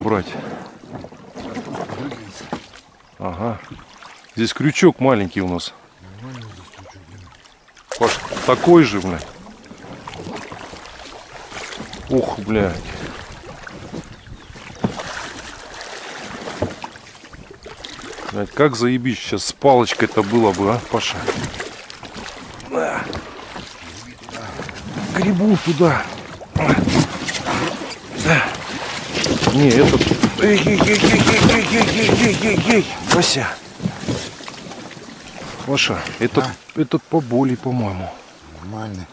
брать. Ага. Здесь крючок маленький у нас. Паш, такой же, блядь. Ух, блядь. Блядь, как заебись сейчас с палочкой-то было бы, а, Паша? Да. Грибу туда. Да. Не, этот... Эй, Вася. Паша, этот поболее, по-моему. Нормально.